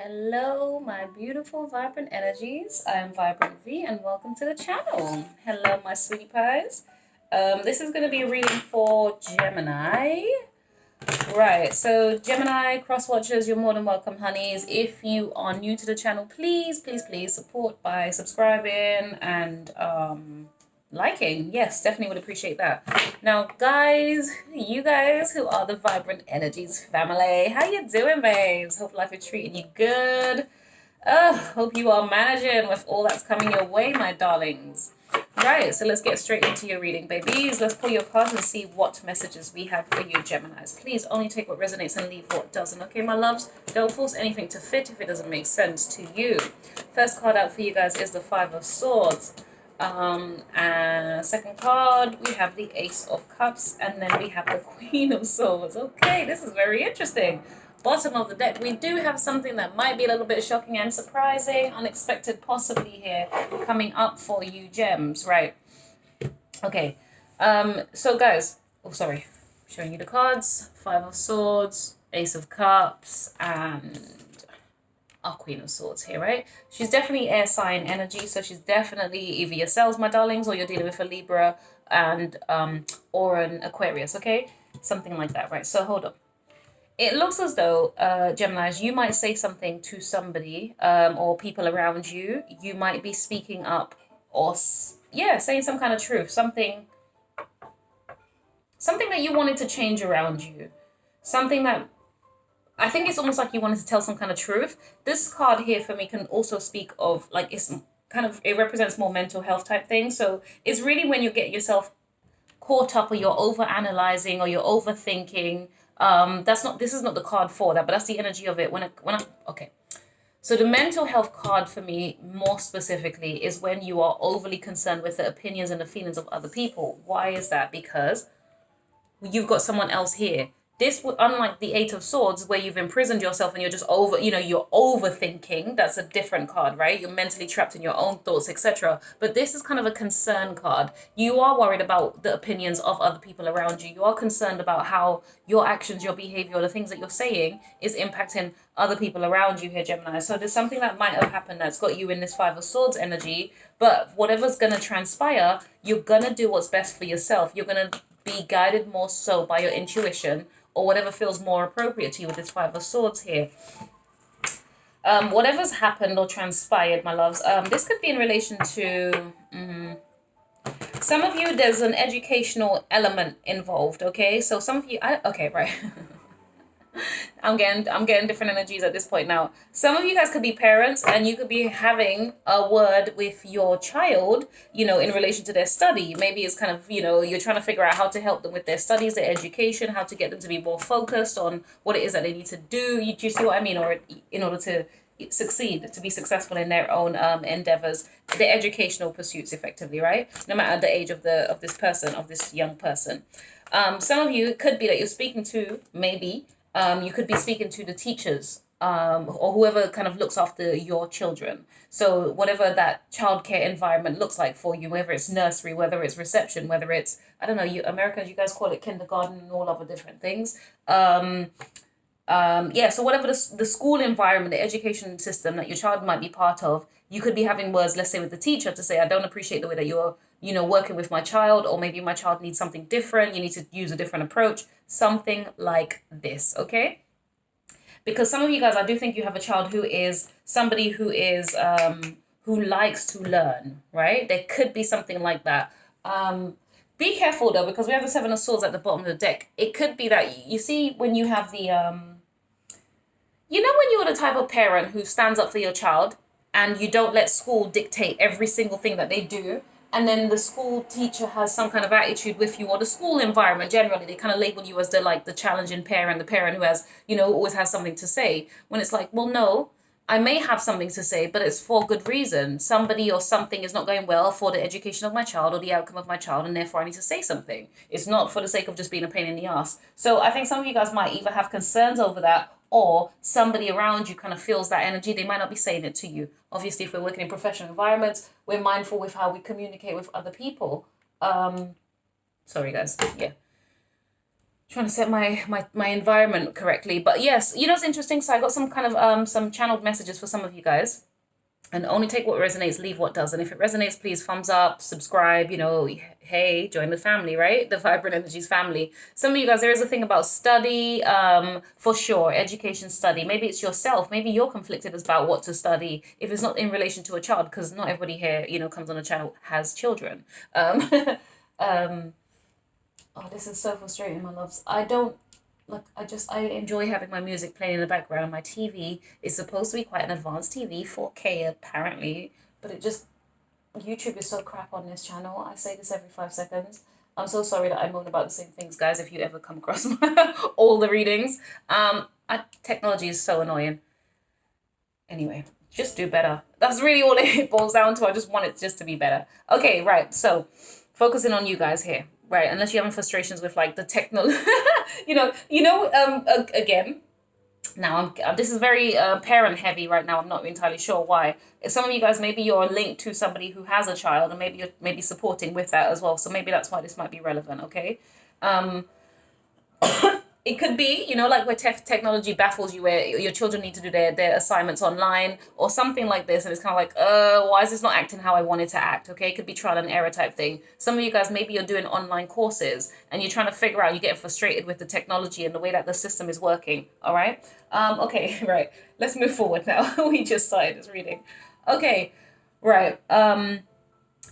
Hello, my beautiful, vibrant energies. I'm Vibrant V, and welcome to the channel. Hello, my sweetie pies. This is going to be a reading for Gemini. Right, so Gemini cross watchers, you're more than welcome, honeys. If you are new to the channel, please, please, please support by subscribing and liking. Yes, definitely would appreciate that. Now, guys, you guys who are the Vibrant Energies family, how you doing, babes? Hope life is treating you good. Hope you are managing with all that's coming your way, my darlings. Right, so let's get straight into your reading, babies. Let's pull your cards and see what messages we have for you, Geminis. Please only take what resonates and leave what doesn't, okay, my loves? Don't force anything to fit if it doesn't make sense to you. First card out for you guys is the Five of Swords. And second card, we have the Ace of Cups, and then we have the Queen of Swords. Okay, this is very interesting. Bottom of the deck, we do have something that might be a little bit shocking and surprising, unexpected possibly here, coming up for you, gems, right? Okay, so guys, oh, sorry, showing you the cards, Five of Swords, Ace of Cups, and our Queen of Swords here, right? She's definitely air sign energy, so she's definitely either yourselves, my darlings, or you're dealing with a Libra and or an Aquarius, okay? Something like that, right? So hold on. It looks as though, Geminis, you might say something to somebody or people around you. You might be speaking up or, saying some kind of truth. Something that you wanted to change around you. Something that, I think it's almost like you wanted to tell some kind of truth. This card here for me can also speak of, like, it's kind of, it represents more mental health type things. So it's really when you get yourself caught up or you're over analyzing or you're overthinking. This is not the card for that, but that's the energy of it. Okay. So the mental health card for me, more specifically, is when you are overly concerned with the opinions and the feelings of other people. Why is that? Because you've got someone else here. This would, unlike the Eight of Swords, where you've imprisoned yourself and you're just you're overthinking. That's a different card, right? You're mentally trapped in your own thoughts, etc. But this is kind of a concern card. You are worried about the opinions of other people around you. You are concerned about how your actions, your behavior, the things that you're saying is impacting other people around you here, Gemini. So there's something that might have happened that's got you in this Five of Swords energy. But whatever's going to transpire, you're going to do what's best for yourself. You're going to be guided more so by your intuition or whatever feels more appropriate to you with this Five of Swords here. Whatever's happened or transpired, my loves, this could be in relation to some of you. There's an educational element involved, okay? So some of you, okay, right. I'm getting different energies at this point now. Some of you guys could be parents and you could be having a word with your child, in relation to their study. Maybe it's kind of, you're trying to figure out how to help them with their studies, their education, how to get them to be more focused on what it is that they need to do. Do you see what I mean? Or in order to succeed, to be successful in their own endeavors, their educational pursuits, effectively, right? No matter the age of this young person. Some of you, it could be that you're speaking to, maybe, you could be speaking to the teachers or whoever kind of looks after your children. So whatever that childcare environment looks like for you, whether it's nursery, whether it's reception, whether it's, I don't know, you Americans, you guys call it kindergarten and all other different things. So whatever the school environment, the education system that your child might be part of, you could be having words, let's say with the teacher, to say, I don't appreciate the way that you're, working with my child, or maybe my child needs something different. You need to use a different approach, something like this, okay? Because some of you guys, I do think you have a child who is somebody who is, who likes to learn, right? There could be something like that. Be careful though, because we have the Seven of Swords at the bottom of the deck. It could be that, you see, when you have the, when you're the type of parent who stands up for your child and you don't let school dictate every single thing that they do, and then the school teacher has some kind of attitude with you, or the school environment generally, they kind of label you as the challenging parent, the parent who has, always has something to say. When it's like, well, no, I may have something to say, but it's for good reason. Somebody or something is not going well for the education of my child or the outcome of my child, and therefore I need to say something. It's not for the sake of just being a pain in the ass. So I think some of you guys might either have concerns over that, or somebody around you kind of feels that energy. They might not be saying it to you. Obviously, if we're working in professional environments, we're mindful with how we communicate with other people. Sorry, guys. Yeah. Trying to set my environment correctly. But yes, you know, it's interesting. So I got some kind of some channeled messages for some of you guys. And only take what resonates, leave what doesn't. If it resonates, please thumbs up, subscribe, you know, hey, join the family, right? The Vibrant Energies family. Some of you guys, there is a thing about study, for sure, education, study. Maybe it's yourself. Maybe you're conflicted about what to study if it's not in relation to a child, because not everybody here, you know, comes on a channel, has children. Um, oh, this is so frustrating, my loves. I don't, like, I enjoy having my music playing in the background. My TV is supposed to be quite an advanced TV, 4K apparently, but it just, YouTube is so crap on this channel. I say this every 5 seconds. I'm so sorry that I moan about the same things, guys, if you ever come across all the readings. Technology is so annoying. Anyway, just do better. That's really all it boils down to. I just want it just to be better. Okay, right. So focusing on you guys here, right? Unless you're having frustrations with like the techno, again, now this is very parent heavy right now. I'm not entirely sure why. Some of you guys, maybe you're linked to somebody who has a child, and maybe you're maybe supporting with that as well. So maybe that's why this might be relevant. Okay. It could be, you know, like where technology baffles you, where your children need to do their assignments online or something like this. And it's kind of like, why is this not acting how I want it to act? Okay. It could be trial and error type thing. Some of you guys, maybe you're doing online courses and you're trying to figure out, you're getting frustrated with the technology and the way that the system is working. All right. Okay. Right. Let's move forward now. We just started this reading. Okay. Right.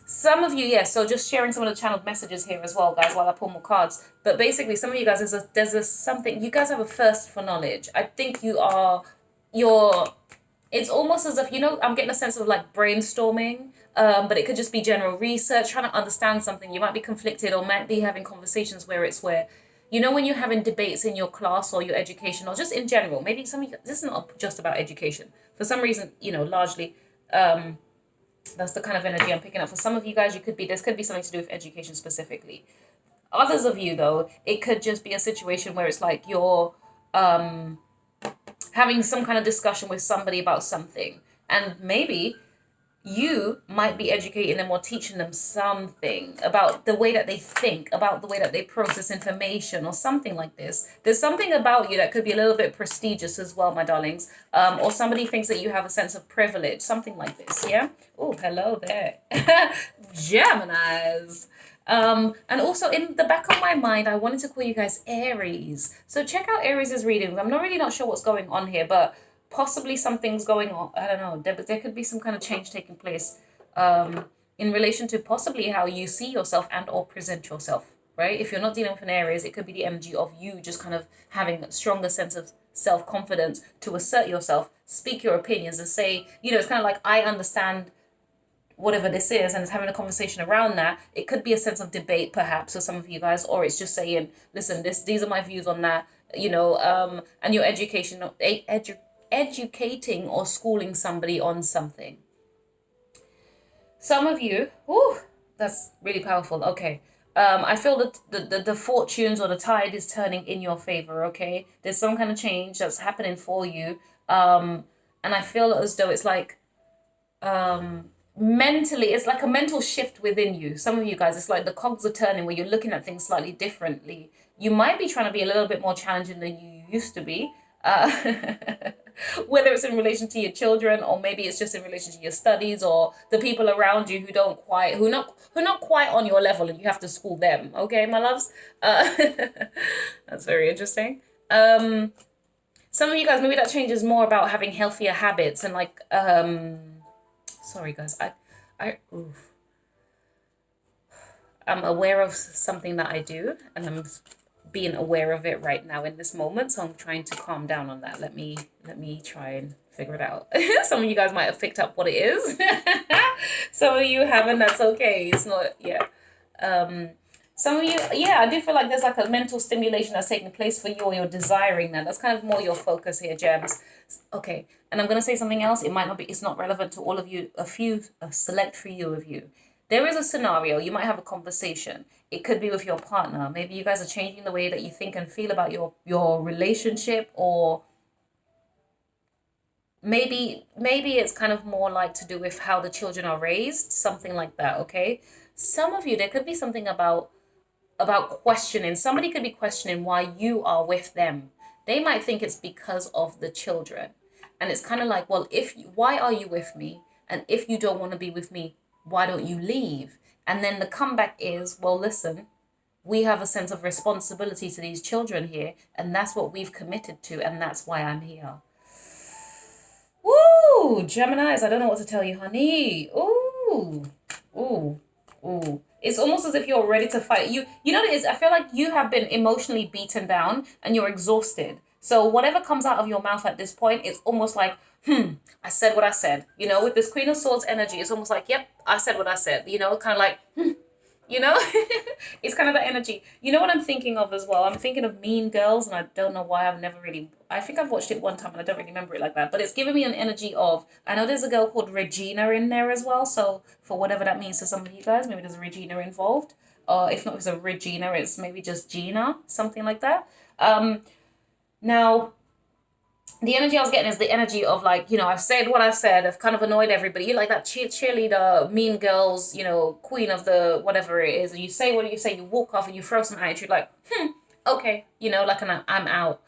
Some of you, yes, so just sharing some of the channeled messages here as well, guys, while I pull more cards. But basically, some of you guys, there's a something, you guys have a thirst for knowledge. I think it's almost as if, you know, I'm getting a sense of like brainstorming, but it could just be general research, trying to understand something. You might be conflicted or might be having conversations where, you know, when you're having debates in your class or your education or just in general, maybe some of you, this is not just about education. For some reason, you know, largely, that's the kind of energy I'm picking up. For some of you guys, this could be something to do with education specifically. Others of you, though, it could just be a situation where it's like you're having some kind of discussion with somebody about something. And maybe you might be educating them or teaching them something about the way that they think, about the way that they process information or something like this. There's something about you that could be a little bit prestigious as well, my darlings. Or somebody thinks that you have a sense of privilege, something like this, yeah? Oh, hello there. Geminis. And also in the back of my mind, I wanted to call you guys Aries. So check out Aries' readings. I'm not sure what's going on here, but possibly something's going on. I don't know. There could be some kind of change taking place in relation to possibly how you see yourself and or present yourself, right? If you're not dealing with an Aries, it could be the energy of you just kind of having a stronger sense of self-confidence to assert yourself, speak your opinions and say, you know, it's kind of like, I understand whatever this is, and it's having a conversation around that. It could be a sense of debate perhaps for some of you guys, or it's just saying, listen, these are my views on that, you know, and your educating or schooling somebody on something. Some of you, that's really powerful. Okay. I feel that the fortunes or the tide is turning in your favor, okay? There's some kind of change that's happening for you. And I feel as though it's like mentally, it's like a mental shift within you. Some of you guys, it's like the cogs are turning where you're looking at things slightly differently. You might be trying to be a little bit more challenging than you used to be. Whether it's in relation to your children or maybe it's just in relation to your studies or the people around you who are not quite on your level and you have to school them. Okay, my loves. That's very interesting. Some of you guys, maybe that change is more about having healthier habits and like sorry guys, I'm aware of something that I do and I'm being aware of it right now in this moment, so I'm trying to calm down on that. Let me try and figure it out. Some of you guys might have picked up what it is. Some of you haven't. That's okay. It's not, yeah. Some of you, yeah, I do feel like there's like a mental stimulation that's taking place for you, or you're desiring that. That's kind of more your focus here, Gems. Okay, and I'm gonna say something else. It might not be, it's not relevant to all of you. A select few of you. There is a scenario. You might have a conversation. It could be with your partner. Maybe you guys are changing the way that you think and feel about your relationship, or maybe it's kind of more like to do with how the children are raised, something like that. Okay, some of you, there could be something about about questioning. Somebody could be questioning why you are with them. They might think it's because of the children. And it's kind of like, well, why are you with me? And if you don't want to be with me, why don't you leave? And then the comeback is, well, listen, we have a sense of responsibility to these children here, and that's what we've committed to, and that's why I'm here. Ooh, Geminis, I don't know what to tell you, honey. Ooh, ooh, ooh. It's almost as if you're ready to fight. You know what it is? I feel like you have been emotionally beaten down and you're exhausted. So whatever comes out of your mouth at this point, it's almost like, I said what I said. You know, with this Queen of Swords energy, it's almost like, yep, I said what I said. You know, kind of like, you know, it's kind of that energy. You know what I'm thinking of as well? I'm thinking of Mean Girls, and I don't know why I've never really, I think I've watched it one time and I don't really remember it like that, but it's giving me an energy of, I know there's a girl called Regina in there as well, so for whatever that means to some of you guys, maybe there's a Regina involved, or if not, it's a Regina, it's maybe just Gina, something like that. Now, the energy I was getting is the energy of like, you know, I've said what I've said, I've kind of annoyed everybody. You're like that cheerleader, Mean Girls, you know, queen of the whatever it is. And you say what you say, you walk off and you throw some attitude like, okay, you know, like I'm out.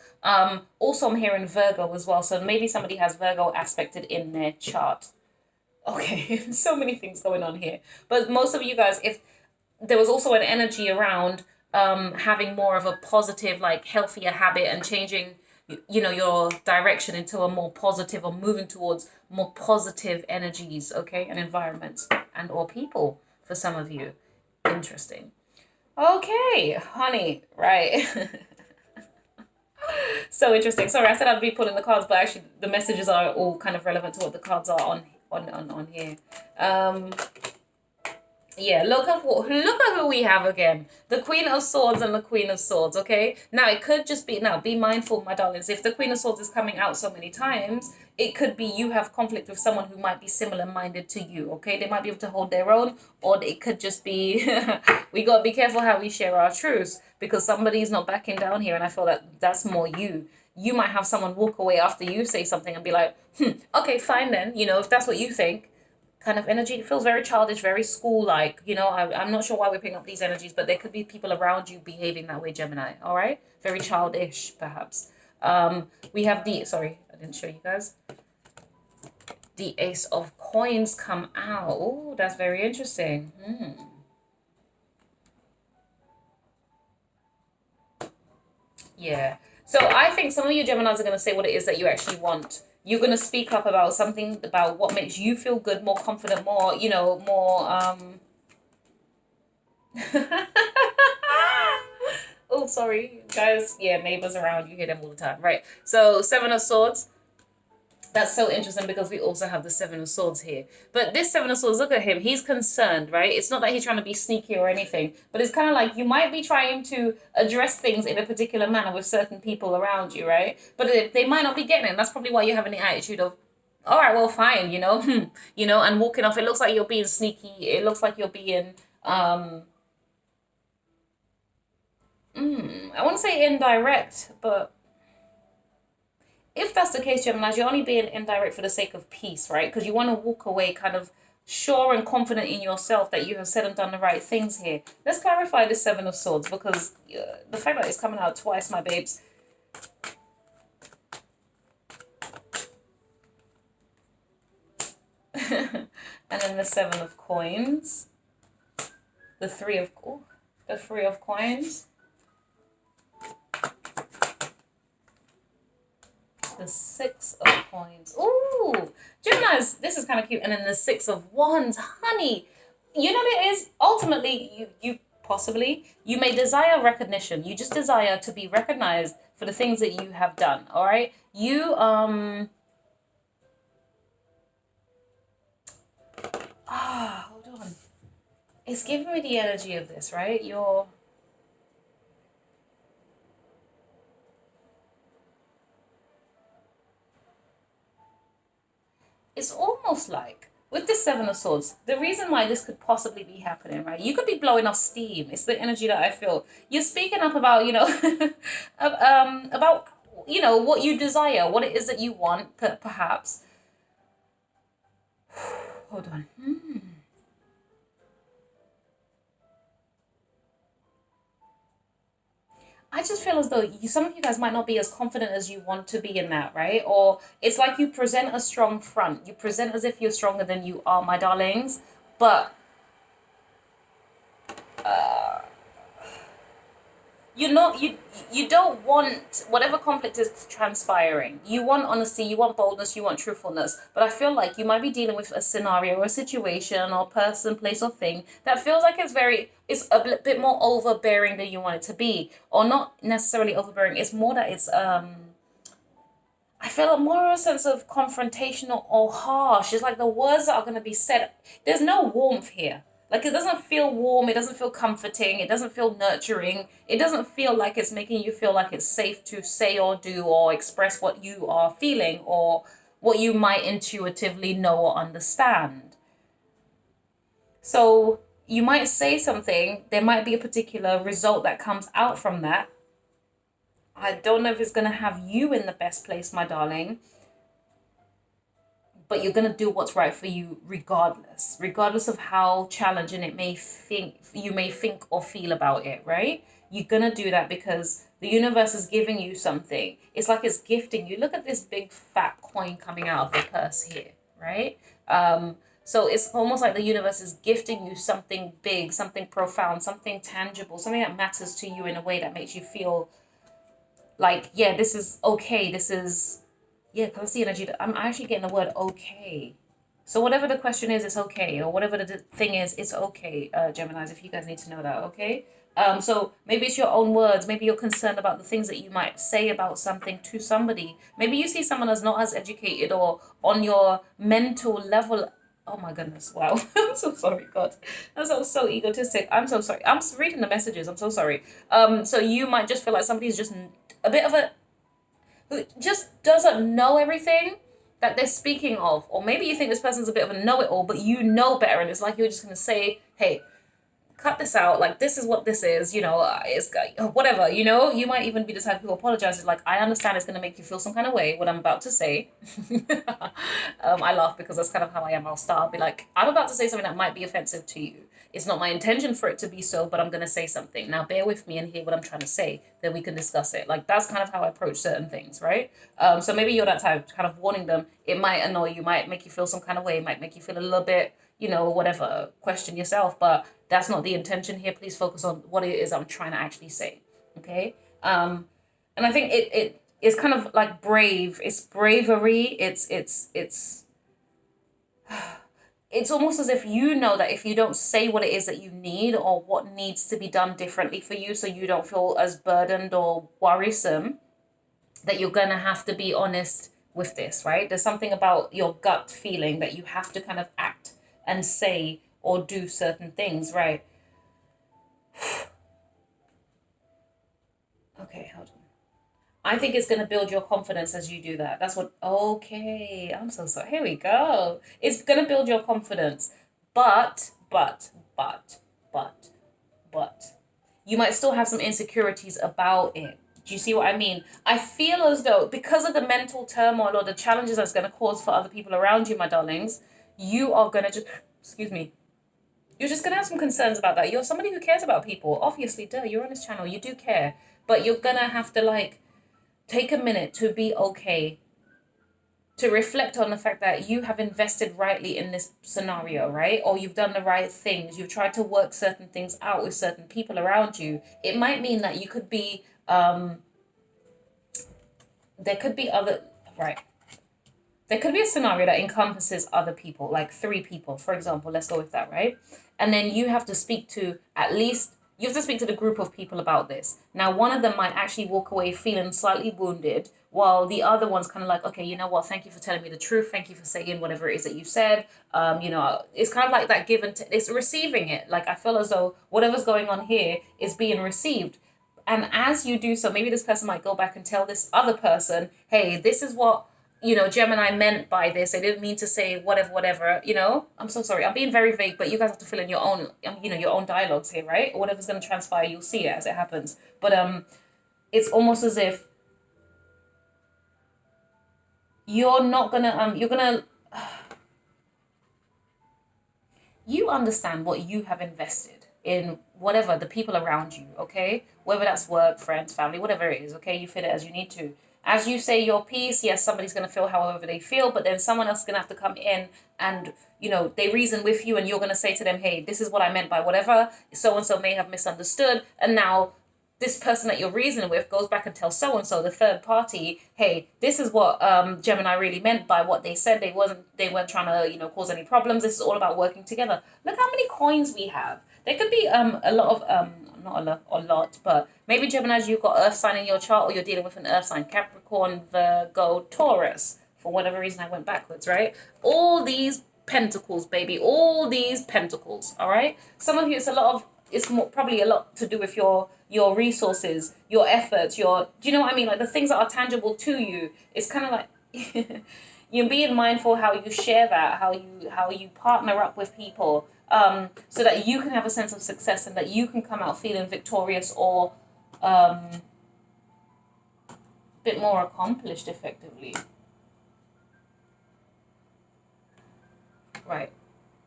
Also, I'm hearing Virgo as well. So maybe somebody has Virgo aspected in their chart. Okay, so many things going on here. But most of you guys, if there was also an energy around having more of a positive, like healthier habit and changing, you know, your direction into a more positive, or moving towards more positive energies, okay, and environments and or people for some of you. Interesting. Okay, honey, right. So interesting. Sorry, I said I'd be pulling the cards, but actually the messages are all kind of relevant to what the cards are on here. Yeah, look at who we have again. The Queen of Swords and the Queen of Swords, okay? Now, it could just be, now, be mindful, my darlings. If the Queen of Swords is coming out so many times, it could be you have conflict with someone who might be similar-minded to you, okay? They might be able to hold their own, or it could just be, we got to be careful how we share our truths, because somebody's not backing down here, and I feel that that's more you. You might have someone walk away after you say something and be like, okay, fine then, you know, if that's what you think. Kind of energy. It feels very childish, very school-like. You know, I'm not sure why we're picking up these energies, but there could be people around you behaving that way, Gemini. All right? Very childish, perhaps. We have sorry, I didn't show you guys. The Ace of Coins come out. Oh, that's very interesting. Yeah. So I think some of you Geminis are going to say what it is that you actually want. You're going to speak up about something, about what makes you feel good, more confident, more, you know, more, oh, sorry, guys. Yeah, neighbors around, you hear them all the time, right? So, Seven of Swords. That's so interesting because we also have the Seven of Swords here. But this Seven of Swords, look at him. He's concerned, right? It's not that he's trying to be sneaky or anything, but it's kind of like you might be trying to address things in a particular manner with certain people around you, right? But they might not be getting it. That's probably why you're having the attitude of, all right, well, fine, you know, you know, and walking off. It looks like you're being sneaky. It looks like you're being, I want to say indirect, but if that's the case, Gemini, you're only being indirect for the sake of peace, right? Because you want to walk away kind of sure and confident in yourself that you have said and done the right things here. Let's clarify the Seven of Swords, because the fact that it's coming out twice, my babes. And then the Seven of Coins. The Three of Coins. The Six of Coins. Ooh, Geminis, this is kind of cute. And then the Six of Wands, honey. You know what it is? Ultimately, you possibly, you may desire recognition. You just desire to be recognized for the things that you have done, all right? You, hold on. It's giving me the energy of this, right? It's almost like with the Seven of Swords, the reason why this could possibly be happening, right? You could be blowing off steam. It's the energy that I feel. You're speaking up about, you know, about, you know, what you desire, what it is that you want, perhaps. Hold on. I just feel as though some of you guys might not be as confident as you want to be in that, right? Or it's like you present a strong front. You present as if you're stronger than you are, my darlings. But you're not, you don't want whatever conflict is transpiring. You want honesty, you want boldness, you want truthfulness. But I feel like you might be dealing with a scenario or a situation or person, place or thing that feels like it's a bit more overbearing than you want it to be. Or not necessarily overbearing, it's more that it's I feel more of a sense of confrontational or harsh. It's like the words that are going to be said. There's no warmth here. Like it doesn't feel warm. It doesn't feel comforting. It doesn't feel nurturing. It doesn't feel like it's making you feel like it's safe to say or do or express what you are feeling or what you might intuitively know or understand. So you might say something. There might be a particular result that comes out from that. I don't know if it's going to have you in the best place, my darling, but you're going to do what's right for you regardless of how challenging it may think or feel about it, right? You're going to do that because the universe is giving you something. It's like it's gifting you. Look at this big fat coin coming out of the purse here, right? So it's almost like the universe is gifting you something big, something profound, something tangible, something that matters to you in a way that makes you feel like, yeah, this is okay. This is, yeah, because I see energy. I'm actually getting the word okay. So whatever the question is, it's okay. Or whatever the thing is, it's okay, Geminis, if you guys need to know that, okay? So maybe it's your own words. Maybe you're concerned about the things that you might say about something to somebody. Maybe you see someone as not as educated or on your mental level. Oh my goodness, wow. I'm so sorry, God. That sounds so egotistic. I'm so sorry. I'm reading the messages. I'm so sorry. So you might just feel like somebody's just a bit of a who just doesn't know everything that they're speaking of. Or maybe you think this person's a bit of a know-it-all, but you know better, and it's like you're just going to say, hey, cut this out, like this is what this is, it's whatever, you might even be the type who apologizes, like, I understand it's going to make you feel some kind of way what I'm about to say. I laugh because that's kind of how I am. I'll be like, I'm about to say something that might be offensive to you. It's not my intention for it to be so, but I'm going to say something. Now bear with me and hear what I'm trying to say, then we can discuss it. Like, that's kind of how I approach certain things, right? So maybe you're that type, kind of warning them. It might annoy you, might make you feel some kind of way, it might make you feel a little bit, whatever, question yourself, but that's not the intention here. Please focus on what it is I'm trying to actually say, okay? And I think it's kind of like brave. It's bravery. It's almost as if you know that if you don't say what it is that you need or what needs to be done differently for you so you don't feel as burdened or worrisome, that you're going to have to be honest with this, right? There's something about your gut feeling that you have to kind of act and say or do certain things, right? Okay, hold on. I think it's going to build your confidence as you do that. That's what, okay, I'm so sorry. Here we go. It's going to build your confidence. But, you might still have some insecurities about it. Do you see what I mean? I feel as though because of the mental turmoil or the challenges that's going to cause for other people around you, my darlings, you are going to just, excuse me, you're just going to have some concerns about that. You're somebody who cares about people. Obviously, duh, you're on this channel. You do care. But you're going to have to, take a minute to be okay, to reflect on the fact that you have invested rightly in this scenario, right? Or you've done the right things. You've tried to work certain things out with certain people around you. It might mean that you could be, there could be other, right? There could be a scenario that encompasses other people, like 3 people, for example. Let's go with that, right? And then you have to speak to the group of people about this. Now, one of them might actually walk away feeling slightly wounded, while the other one's kind of like, okay, you know what? Thank you for telling me the truth. Thank you for saying whatever it is that you said. It's kind of like that give and it's receiving it. Like, I feel as though whatever's going on here is being received. And as you do so, maybe this person might go back and tell this other person, hey, this is what, Gemini meant by this. I didn't mean to say whatever, I'm so sorry. I'm being very vague, but you guys have to fill in your own, your own dialogues here, right? Whatever's going to transpire, you'll see it as it happens. But it's almost as if you're not going to, you understand what you have invested. in whatever, the people around you, okay? Whether that's work, friends, family, whatever it is, okay? You fit it as you need to. As you say your piece, yes, somebody's going to feel however they feel, but then someone else is going to have to come in and, you know, they reason with you, and you're going to say to them, hey, this is what I meant by whatever. So-and-so may have misunderstood. And now this person that you're reasoning with goes back and tells so-and-so, the third party, hey, this is what Gemini really meant by what they said. They weren't trying to, you know, cause any problems. This is all about working together. Look how many coins we have. There could be a lot of not a lot, but maybe Gemini's, you've got Earth sign in your chart, or you're dealing with an Earth sign, Capricorn, Virgo, Taurus. For whatever reason, I went backwards, right? All these pentacles, baby, all these pentacles. All right. Some of you, it's probably a lot to do with your resources, your efforts, do you know what I mean? Like the things that are tangible to you. It's kind of like you're being mindful how you share that, how you partner up with people, so that you can have a sense of success and that you can come out feeling victorious or a bit more accomplished effectively. Right.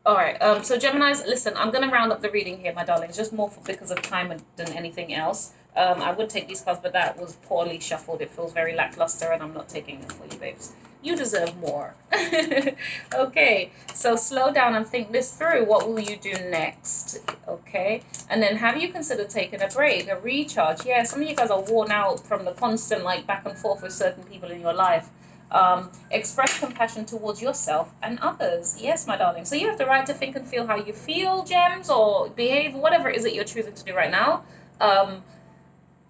All right. So Gemini's, listen, I'm going to round up the reading here, my darlings, just more because of time than anything else. I would take these cards, but that was poorly shuffled. It feels very lackluster, and I'm not taking it for you, babes. You deserve more. Okay, so slow down and think this through. What will you do next? Okay, and then have you considered taking a break, a recharge? Yeah, some of you guys are worn out from the constant like back and forth with certain people in your life. Express compassion towards yourself and others. Yes, my darling. So you have the right to think and feel how you feel, gems, or behave, whatever it is that you're choosing to do right now.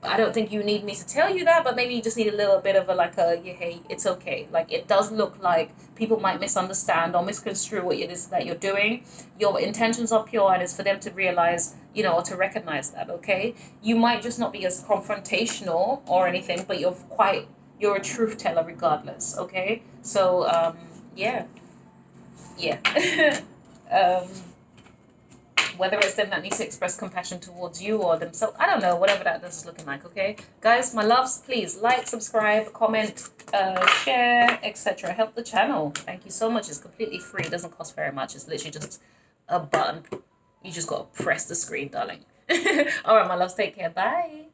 I don't think you need me to tell you that, but maybe you just need a little bit of yeah, hey, it's okay. Like, it does look like people might misunderstand or misconstrue what it is that you're doing. Your intentions are pure, and it's for them to realize, you know, or to recognize that, okay? You might just not be as confrontational or anything, but you're a truth teller regardless, okay? So, yeah. Whether it's them that need to express compassion towards you or themselves, I don't know, whatever that is looking like, okay? Guys, my loves, please like, subscribe, comment, share, etc. Help the channel. Thank you so much. It's completely free. It doesn't cost very much. It's literally just a button. You just got to press the screen, darling. All right, my loves, take care. Bye.